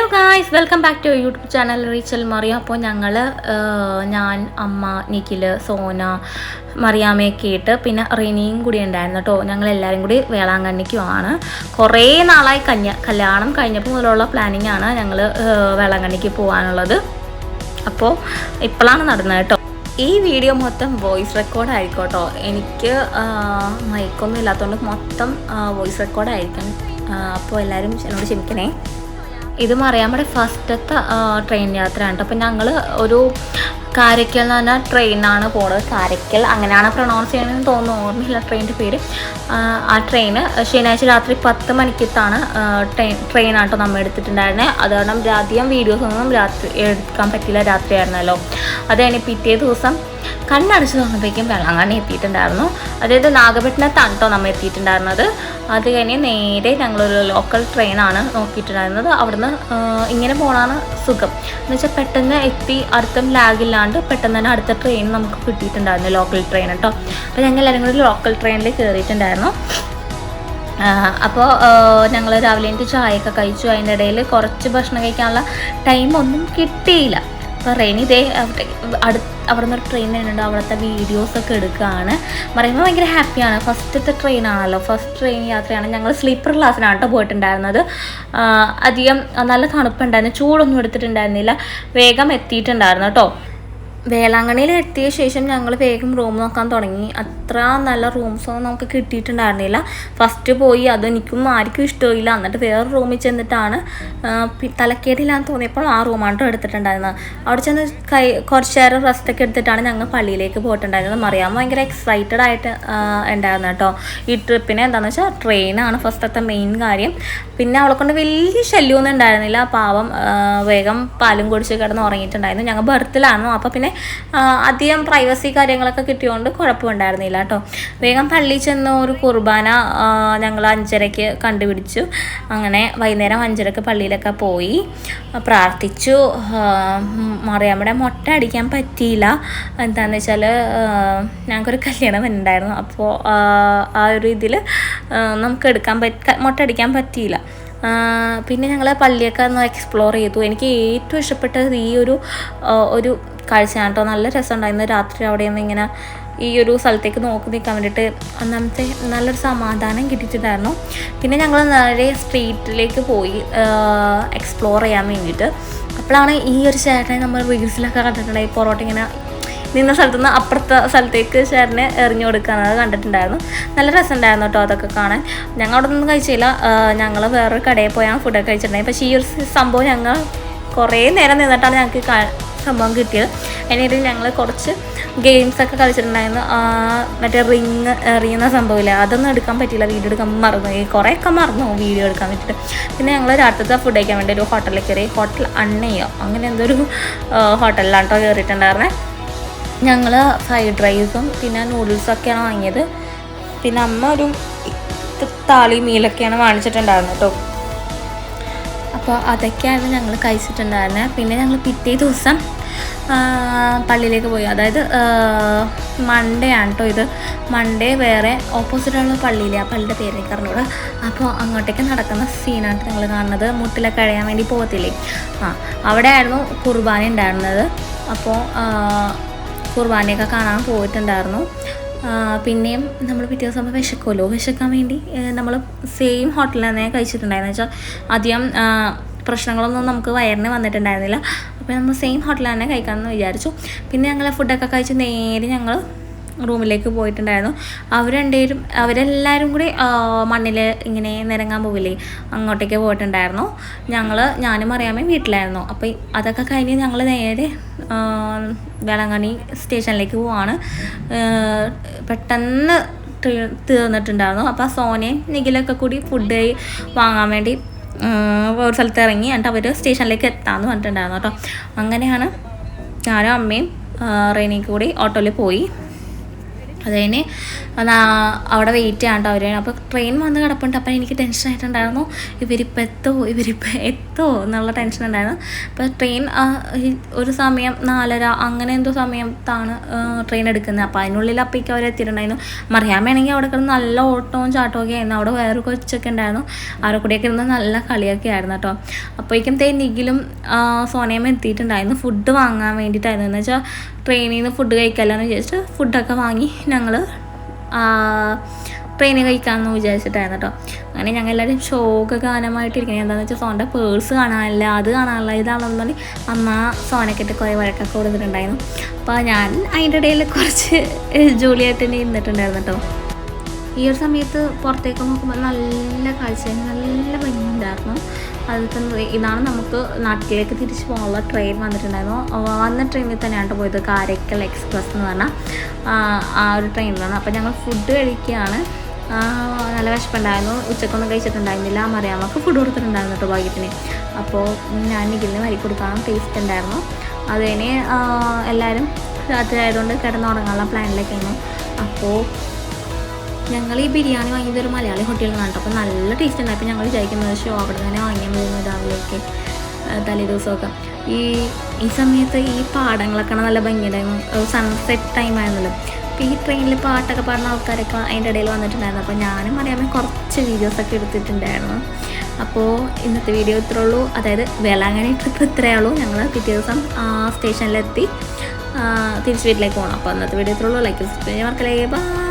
Hello guys, welcome back to YouTube channel Rachel Maria. അപ്പോൾ ഞാൻ അമ്മ നിഖിൽ സോന മറിയാമ്മയൊക്കെ ഇട്ട് പിന്നെ റെനിയും കൂടി ഉണ്ടായിരുന്നു കേട്ടോ. ഞങ്ങളെല്ലാവരും കൂടി വേളാങ്കണ്ണിക്കുമാണ്. കുറേ നാളായി കല്യാണം കഴിഞ്ഞപ്പോൾ മുതലുള്ള പ്ലാനിങ് ആണ് ഞങ്ങൾ വേളാങ്കണ്ണിക്ക് പോകാനുള്ളത്. അപ്പോൾ ഇപ്പോഴാണ് നടന്നത് കേട്ടോ. ഈ വീഡിയോ മൊത്തം വോയിസ് റെക്കോർഡ് ആയിരിക്കും കേട്ടോ. എനിക്ക് മൈക്കൊന്നും ഇല്ലാത്തതുകൊണ്ട് മൊത്തം വോയിസ് റെക്കോർഡ് ആയിരിക്കും. അപ്പോൾ എല്ലാവരും എന്നോട് ക്ഷമിക്കണേ. ഇത് മറിയാമ്മയുടെ ഫസ്റ്റത്തെ ട്രെയിൻ യാത്രയാണ് കേട്ടോ. അപ്പോൾ ഞങ്ങൾ ഒരു കാരയ്ക്കൽ എന്ന് പറഞ്ഞാൽ ട്രെയിനാണ് പോകുന്നത്. കാരയ്ക്കൽ അങ്ങനെയാണ് പ്രൊണൗൺസ് ചെയ്യണമെന്ന് തോന്നുന്നു, ഓർമ്മയില്ല ട്രെയിനിൻ്റെ പേര്. ആ ട്രെയിന് ശനിയാഴ്ച രാത്രി 10 മണിക്കത്താണ് ട്രെയിനാണ് കേട്ടോ നമ്മൾ എടുത്തിട്ടുണ്ടായിരുന്നത്. അത് കാരണം അധികം വീഡിയോസൊന്നും രാത്രി എടുക്കാൻ പറ്റില്ല, രാത്രിയായിരുന്നല്ലോ. അത് കഴിഞ്ഞ് പിറ്റേ ദിവസം കണ്ണടച്ച് തുറന്നപ്പോഴേക്കും വേളാങ്കണ്ണി എത്തിയിട്ടുണ്ടായിരുന്നു. അതായത് നാഗപട്ടണത്താണ് കേട്ടോ നമ്മൾ എത്തിയിട്ടുണ്ടായിരുന്നത്. അത് കഴിഞ്ഞ് നേരെ ഞങ്ങളൊരു ലോക്കൽ ട്രെയിനാണ് നോക്കിയിട്ടുണ്ടായിരുന്നത്. അവിടുന്ന് ഇങ്ങനെ പോകണമാണ് സുഖം എന്ന് വെച്ചാൽ പെട്ടെന്ന് എത്തി, അടുത്തും ലാഗില്ലാണ്ട് പെട്ടെന്ന് തന്നെ അടുത്ത ട്രെയിൻ നമുക്ക് കിട്ടിയിട്ടുണ്ടായിരുന്നു, ലോക്കൽ ട്രെയിൻ കേട്ടോ. അപ്പോൾ ഞങ്ങൾ എല്ലാവരും കൂടി ലോക്കൽ ട്രെയിനിൽ കയറിയിട്ടുണ്ടായിരുന്നു. അപ്പോൾ ഞങ്ങൾ രാവിലെ എനിക്ക് ചായയൊക്കെ കഴിച്ചു. അതിൻ്റെ ഇടയിൽ കുറച്ച് ഭക്ഷണം കഴിക്കാനുള്ള ടൈമൊന്നും കിട്ടിയില്ല. അപ്പോൾ റെനി ഇതേ അവിടെ നിന്നൊരു ട്രെയിൻ വരുന്നുണ്ട്, അവിടുത്തെ വീഡിയോസൊക്കെ എടുക്കുകയാണ്. പറയുമ്പോൾ ഭയങ്കര ഹാപ്പിയാണ്. ഫസ്റ്റത്തെ ട്രെയിനാണല്ലോ, ഫസ്റ്റ് ട്രെയിൻ യാത്രയാണ്. ഞങ്ങൾ സ്ലീപ്പർ ക്ലാസ്സിനാണ് കേട്ടോ പോയിട്ടുണ്ടായിരുന്നത്. അധികം നല്ല തണുപ്പുണ്ടായിരുന്നു, ചൂടൊന്നും എടുത്തിട്ടുണ്ടായിരുന്നില്ല, വേഗം എത്തിയിട്ടുണ്ടായിരുന്നു കേട്ടോ. വേളാങ്കണ്ണിയിൽ എത്തിയ ശേഷം ഞങ്ങൾ വേഗം റൂം നോക്കാൻ തുടങ്ങി. അത്ര നല്ല റൂംസൊന്നും നമുക്ക് കിട്ടിയിട്ടുണ്ടായിരുന്നില്ല. ഫസ്റ്റ് പോയി, അതെനിക്കും ആർക്കും ഇഷ്ടമില്ല. എന്നിട്ട് വേറെ റൂമിൽ ചെന്നിട്ടാണ് തലക്കേടില്ലാന്ന് തോന്നിയപ്പോൾ ആ റൂമാണ് എടുത്തിട്ടുണ്ടായിരുന്നത്. അവിടെ ചെന്ന് കുറച്ച് നേരം റെസ്റ്റൊക്കെ എടുത്തിട്ടാണ് ഞങ്ങൾ പള്ളിയിലേക്ക് പോയിട്ടുണ്ടായിരുന്നത്. മറിയാമ്മ ഭയങ്കര എക്സൈറ്റഡ് ആയിട്ട് ഉണ്ടായിരുന്നു കേട്ടോ ഈ ട്രിപ്പിന്. എന്താണെന്ന് വെച്ചാൽ ട്രെയിനാണ് ഫസ്റ്റത്തെ മെയിൻ കാര്യം. പിന്നെ അവളെ കൊണ്ട് വലിയ ശല്യമൊന്നും ഉണ്ടായിരുന്നില്ല, പാവം വേഗം പാലും കുടിച്ച് കിടന്ന് ഉറങ്ങിയിട്ടുണ്ടായിരുന്നു. ഞങ്ങൾ ബർത്തിലായിരുന്നു, അപ്പോൾ പിന്നെ അധികം പ്രൈവസി കാര്യങ്ങളൊക്കെ കിട്ടിയതുകൊണ്ട് കുഴപ്പമുണ്ടായിരുന്നില്ല കേട്ടോ. വേഗം പള്ളിയിൽ ചെന്ന് ഒരു കുർബാന ഞങ്ങൾ 5:30 കണ്ടുപിടിച്ചു. അങ്ങനെ വൈകുന്നേരം 5:30 പള്ളിയിലൊക്കെ പോയി പ്രാർത്ഥിച്ചു. മറിയാമ്മയുടെ മൊട്ട അടിക്കാൻ പറ്റിയില്ല. എന്താണെന്ന് വെച്ചാൽ ഞങ്ങൾക്കൊരു കല്യാണം ഉണ്ടായിരുന്നു. അപ്പോൾ ആ ഒരു ഇതിൽ നമുക്ക് മൊട്ട അടിക്കാൻ പറ്റിയില്ല. പിന്നെ ഞങ്ങൾ പള്ളിയൊക്കെ ഒന്ന് എക്സ്പ്ലോർ ചെയ്തു. എനിക്ക് ഏറ്റവും ഇഷ്ടപ്പെട്ടത് ഈ ഒരു കാഴ്ചയാണ് കേട്ടോ. നല്ല രസമുണ്ടായിരുന്നു രാത്രി അവിടെ നിന്ന് ഇങ്ങനെ ഈ ഒരു സ്ഥലത്തേക്ക് നോക്കി നിൽക്കാൻ വേണ്ടിയിട്ട്. ഒന്നാമത്തെ നല്ലൊരു സമാധാനം കിട്ടിയിട്ടുണ്ടായിരുന്നു. പിന്നെ ഞങ്ങൾ നേരെ സ്ട്രീറ്റിലേക്ക് പോയി എക്സ്പ്ലോർ ചെയ്യാൻ വേണ്ടിയിട്ട്. അപ്പോഴാണ് ഈ ഒരു ചേട്ടനെ നമ്മൾ റീൽസിലൊക്കെ കണ്ടിട്ടുണ്ടായി, പൊറോട്ട ഇങ്ങനെ നിന്ന സ്ഥലത്തു നിന്ന് അപ്പുറത്തെ സ്ഥലത്തേക്ക് ചേട്ടനെ എറിഞ്ഞു കൊടുക്കാനത് കണ്ടിട്ടുണ്ടായിരുന്നു. നല്ല രസമുണ്ടായിരുന്നു കേട്ടോ അതൊക്കെ കാണാൻ. ഞങ്ങൾ അവിടെ നിന്നും കഴിച്ചില്ല, ഞങ്ങൾ വേറൊരു കടയിൽ പോയാണ് ഫുഡൊക്കെ കഴിച്ചിട്ടുണ്ടായത്. പക്ഷേ ഈ ഒരു സംഭവം ഞങ്ങൾ കുറേ നേരം നിന്നിട്ടാണ് ഞങ്ങൾക്ക് സംഭവം കിട്ടിയത്. അതിനിടെ ഞങ്ങൾ കുറച്ച് ഗെയിംസൊക്കെ കളിച്ചിട്ടുണ്ടായിരുന്നു. മറ്റേ റിങ് എറിയുന്ന സംഭവമില്ല, അതൊന്നും എടുക്കാൻ പറ്റിയില്ല, വീഡിയോ എടുക്കാൻ മറന്നു, കുറേയൊക്കെ മറന്നു വീഡിയോ എടുക്കാൻ വേണ്ടിയിട്ട്. പിന്നെ ഞങ്ങൾ രാത്രിത്തെ ഫുഡ് കഴിക്കാൻ വേണ്ടി ഒരു ഹോട്ടലിൽ കയറി. ഹോട്ടൽ അണ്ണയോ അങ്ങനെ എന്തൊരു ഹോട്ടലിലാണ് കേട്ടോ കയറിയിട്ടുണ്ടായിരുന്നത്. ഞങ്ങൾ ഫ്രൈഡ് റൈസും പിന്നെ നൂഡിൽസൊക്കെയാണ് വാങ്ങിയത്. പിന്നെ അമ്മ ഒരു താളി മീലൊക്കെയാണ് വാങ്ങിച്ചിട്ടുണ്ടായിരുന്നത് കേട്ടോ. അപ്പോൾ അതൊക്കെയാണ് ഞങ്ങൾ കഴിച്ചിട്ടുണ്ടായിരുന്നത്. പിന്നെ ഞങ്ങൾ പിറ്റേ ദിവസം പള്ളിയിലേക്ക് പോയി. അതായത് മൺഡേ ആണ് കേട്ടോ ഇത്. മൺഡേ വേറെ ഓപ്പോസിറ്റുള്ള പള്ളിയിലെ, ആ പള്ളിയുടെ പേരേക്ക് അറിഞ്ഞൂടെ. അപ്പോൾ അങ്ങോട്ടേക്ക് നടക്കുന്ന സീനാണ് ഞങ്ങൾ കാണുന്നത്. മുട്ടിലൊക്കെ കഴിയാൻ വേണ്ടി പോകത്തില്ലേ, അവിടെ ആയിരുന്നു കുർബാന ഉണ്ടായിരുന്നത്. അപ്പോൾ കുർബാനയൊക്കെ കാണാൻ പോയിട്ടുണ്ടായിരുന്നു. പിന്നെയും നമ്മൾ പിറ്റേ ദിവസം വിശക്കാൻ വേണ്ടി നമ്മൾ സെയിം ഹോട്ടലിൽ തന്നെ കഴിച്ചിട്ടുണ്ടായിരുന്നു. വെച്ചാൽ അധികം പ്രശ്നങ്ങളൊന്നും നമുക്ക് വയറിന് വന്നിട്ടുണ്ടായിരുന്നില്ല. അപ്പോൾ നമ്മൾ സെയിം ഹോട്ടലിൽ തന്നെ കഴിക്കാമെന്ന് വിചാരിച്ചു. പിന്നെ ഞങ്ങൾ ഫുഡൊക്കെ കഴിച്ച് നേരെ ഞങ്ങൾ റൂമിലേക്ക് പോയിട്ടുണ്ടായിരുന്നു. അവരെല്ലാവരും കൂടി മണ്ണിൽ ഇങ്ങനെ നിരങ്ങാൻ പോവില്ലേ, അങ്ങോട്ടേക്ക് പോയിട്ടുണ്ടായിരുന്നു. ഞാനും അറിയാമേ വീട്ടിലായിരുന്നു. അപ്പോൾ അതൊക്കെ കഴിഞ്ഞ് ഞങ്ങൾ നേരെ വേളാങ്കണ്ണി സ്റ്റേഷനിലേക്ക് പോവാണ്. പെട്ടെന്ന് തീർന്നിട്ടുണ്ടായിരുന്നു. അപ്പോൾ സോനയും നിഖിലൊക്കെ കൂടി ഫുഡ് വാങ്ങാൻ വേണ്ടി ഒരു സ്ഥലത്ത് ഇറങ്ങി. എന്നിട്ട് അവർ സ്റ്റേഷനിലേക്ക് എത്താമെന്ന് പറഞ്ഞിട്ടുണ്ടായിരുന്നു കേട്ടോ. അങ്ങനെയാണ് ഞാനും അമ്മയും റെനിക്ക് കൂടി ഓട്ടോയിൽ പോയി. അതുകഴിഞ്ഞ് അവിടെ വെയിറ്റ് ചെയ്യാണ്ട് അവർ. അപ്പോൾ ട്രെയിൻ വന്ന് കിടപ്പുണ്ട്. അപ്പോൾ എനിക്ക് ടെൻഷനായിട്ടുണ്ടായിരുന്നു, ഇവരിപ്പോൾ എത്തോ എന്നുള്ള ടെൻഷൻ ഉണ്ടായിരുന്നു. അപ്പോൾ ട്രെയിൻ ഒരു സമയം 4:30 അങ്ങനെ എന്തോ സമയത്താണ് ട്രെയിൻ എടുക്കുന്നത്. അപ്പോൾ അതിനുള്ളിൽ അപ്പോഴേക്കും അവർ എത്തിയിട്ടുണ്ടായിരുന്നു. മറിയാമ്മയാണെങ്കിൽ അവിടെ കിടന്ന് നല്ല ഓട്ടവും ചാട്ടമൊക്കെ ആയിരുന്നു. അവിടെ വേറെ കൊച്ചൊക്കെ ഉണ്ടായിരുന്നു, അവരെ കൂടെയൊക്കെ ഇരുന്ന് നല്ല കളിയൊക്കെ ആയിരുന്നു കേട്ടോ. അപ്പോഴേക്കും നിഖിലും സോനയും എത്തിയിട്ടുണ്ടായിരുന്നു ഫുഡ് വാങ്ങാൻ വേണ്ടിയിട്ടായിരുന്നു. എന്ന് വെച്ചാൽ ട്രെയിനിൽ നിന്ന് ഫുഡ് കഴിക്കാമല്ലോ വിചാരിച്ചിട്ട് ഫുഡൊക്കെ വാങ്ങി ഞങ്ങൾ ട്രെയിനിൽ കഴിക്കാമെന്ന് വിചാരിച്ചിട്ടായിരുന്നു കേട്ടോ. അങ്ങനെ ഞങ്ങൾ എല്ലാവരും ശോകഗാനമായിട്ടിരിക്കുന്നത്. എന്താണെന്ന് വെച്ചാൽ സോൻ്റെ പേഴ്സ് കാണാനില്ല, അത് കാണാനില്ല, ഇതാണെന്ന് പറഞ്ഞ് അമ്മ സോനക്കിട്ട് കുറേ വഴക്കൊക്കെ കൊടുത്തിട്ടുണ്ടായിരുന്നു. അപ്പോൾ ഞാൻ അതിൻ്റെ ഇടയിൽ കുറച്ച് ജോലിയായിട്ട് തന്നെ ഇരുന്നിട്ടുണ്ടായിരുന്നു കേട്ടോ. ഈ ഒരു സമയത്ത് പുറത്തേക്ക് നോക്കുമ്പോൾ നല്ല കാഴ്ചയും നല്ല ഭംഗിയുണ്ടായിരുന്നു. അതിൽ ഇതാണ് നമുക്ക് നാട്ടിലേക്ക് തിരിച്ച് പോകാനുള്ള ട്രെയിൻ വന്നിട്ടുണ്ടായിരുന്നു. വന്ന ട്രെയിനിൽ തന്നെയാണ് പോയത്, കാരയ്ക്കൽ എക്സ്പ്രസ് എന്ന് പറഞ്ഞാൽ ആ ഒരു ട്രെയിനിലാണ്. അപ്പോൾ ഞങ്ങൾ ഫുഡ് കഴിക്കുകയാണ്. നല്ല വിശപ്പുണ്ടായിരുന്നു, ഉച്ചക്കൊന്നും കഴിച്ചിട്ടുണ്ടായിരുന്നില്ല. മറിയാമ്മക്ക് ഫുഡ് കൊടുത്തിട്ടുണ്ടായിരുന്നു കേട്ടോ ഭാഗ്യത്തിന്. അപ്പോൾ ഞാൻ നിഖിലിന് വരി കൊടുക്കണം, ടേസ്റ്റ് ഉണ്ടായിരുന്നു. അത് കഴിഞ്ഞ് എല്ലാവരും രാത്രി ആയതുകൊണ്ട് കിടന്നുറങ്ങാനുള്ള പ്ലാനിലേക്കായിരുന്നു. അപ്പോൾ ഞങ്ങൾ ഈ ബിരിയാണി വാങ്ങിയത് ഒരു മലയാളി ഹോട്ടലിൽ നിന്നാണ്. അപ്പോൾ നല്ല ടേസ്റ്റ് ഉണ്ടായി. അപ്പോൾ ഞങ്ങൾ വിചാരിക്കുന്നത് ഷോ അവിടെ തന്നെ വാങ്ങിയാൽ മതി രാവിലെയൊക്കെ തലേ ദിവസമൊക്കെ. ഈ സമയത്ത് ഈ പാടങ്ങളൊക്കെ നല്ല ഭംഗിയുണ്ടായിരുന്നു, സൺസെറ്റ് ടൈം ആയിരുന്നല്ലോ. അപ്പോൾ ഈ ട്രെയിനിൽ പാട്ടൊക്കെ പാടുന്ന ആൾക്കാരൊക്കെ അതിൻ്റെ ഇടയിൽ വന്നിട്ടുണ്ടായിരുന്നു. അപ്പോൾ ഞാനും അറിയാമേ കുറച്ച് വീഡിയോസൊക്കെ എടുത്തിട്ടുണ്ടായിരുന്നു. അപ്പോൾ ഇന്നത്തെ വീഡിയോ ഇത്രേ ഉള്ളൂ. അതായത് വേളാങ്കണ്ണി ട്രിപ്പ് ഇത്രയേ ഉള്ളൂ. ഞങ്ങൾ പിറ്റേ ദിവസം സ്റ്റേഷനിലെത്തി തിരിച്ച് വീട്ടിലേക്ക് പോകണം. അപ്പോൾ ഇന്നത്തെ വീഡിയോ ഇത്രേ ഉള്ളൂ. ലൈക്ക് സബ്സ്ക്രൈബ് ചെയ്യാൻ മറക്കല്ലേ. ബൈ.